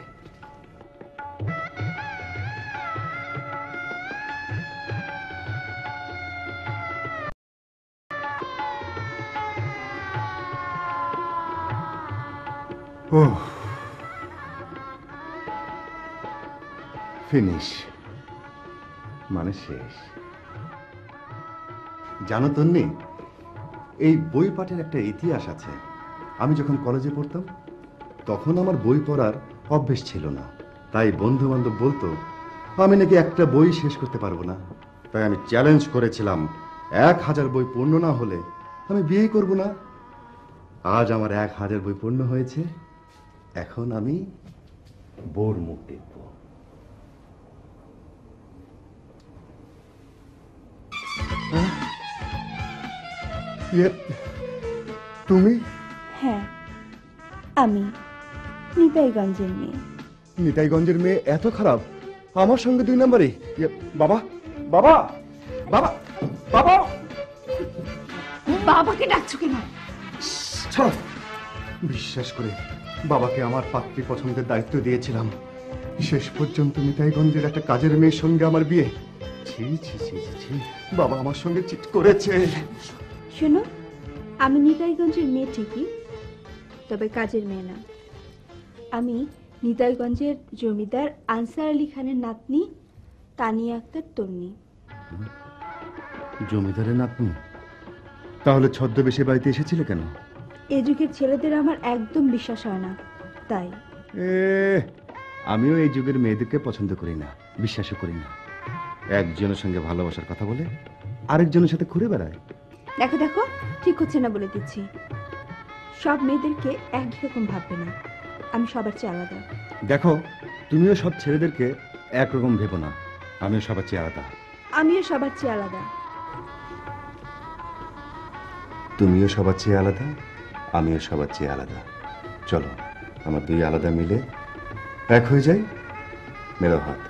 ফিনিশ মানে শেষ। জানো তন্নি, এই বই পাঠের একটা ইতিহাস আছে। আমি যখন কলেজে পড়তাম তখন আমার বই পড়ার অভ্যেস ছিল না। তাই বন্ধু বান্ধব বলতো আমি নাকি একটা বই শেষ করতে পারবো না। তাই আমি চ্যালেঞ্জ করেছিলাম 1000 বই পূর্ণ না হলে আমি বিয়ে করব না। আজ আমার 1000 বই পূর্ণ হয়েছে। এখন আমি বোর মুখ দেখব। তুমি? হ্যাঁ, আমি নিতাইগঞ্জের মেয়ে। নিতাইগঞ্জের মেয়ে এত খারাপ? আমার সঙ্গে 2 নম্বরে? বাবা, বাবা, বাবা, বাবা! বাবাকে ডাকছো কেন? ছাড়ো। বিশ্বাস করে বাবাকে আমার পাত্রী পছন্দের দায়িত্ব দিয়েছিলাম। শেষ পর্যন্ত নিতাইগঞ্জের একটা কাজের মেয়ের সঙ্গে আমার বিয়ে। ছি ছি ছি ছি, বাবা আমার সঙ্গে চিট করেছে। শোনো, আমি নিতাইগঞ্জের মেয়ে ঠিকই, তবে কাজের মেয়ে না। আমি নিতাইগঞ্জের জমিদার আনসার আলী খানের নাতনি তানিয়া আক্তার তন্নি। জমিদারের নাতনি? তাহলে ছদ্মবেশে বাড়িতে এসেছিলে কেন? এ যুগের ছেলেদের আমার একদম বিশ্বাস হয় না, তাই। আমিও এই যুগের মেয়েদেরকে পছন্দ করি না, বিশ্বাসও করি না। একজনের সঙ্গে ভালোবাসার কথা বলে আরেকজনের সাথে ঘুরে বেড়ায়। দেখো দেখো, ঠিক হচ্ছে না বলে দিচ্ছি। সব মেয়েদেরকে একই রকম ভাববে না, আমি সবার চেয়ে আলাদা। দেখো, তুমিও সব ছেলেদেরকে একরকম ভেবো না, আমিও সবার চেয়ে আলাদা। আমিও সবার চেয়ে আলাদা। তুমিও সবার চেয়ে আলাদা, আমিও সবার চেয়ে আলাদা। চলো, আমার দুই আলাদা মিলে এক হয়ে যাই। মেরো হাত।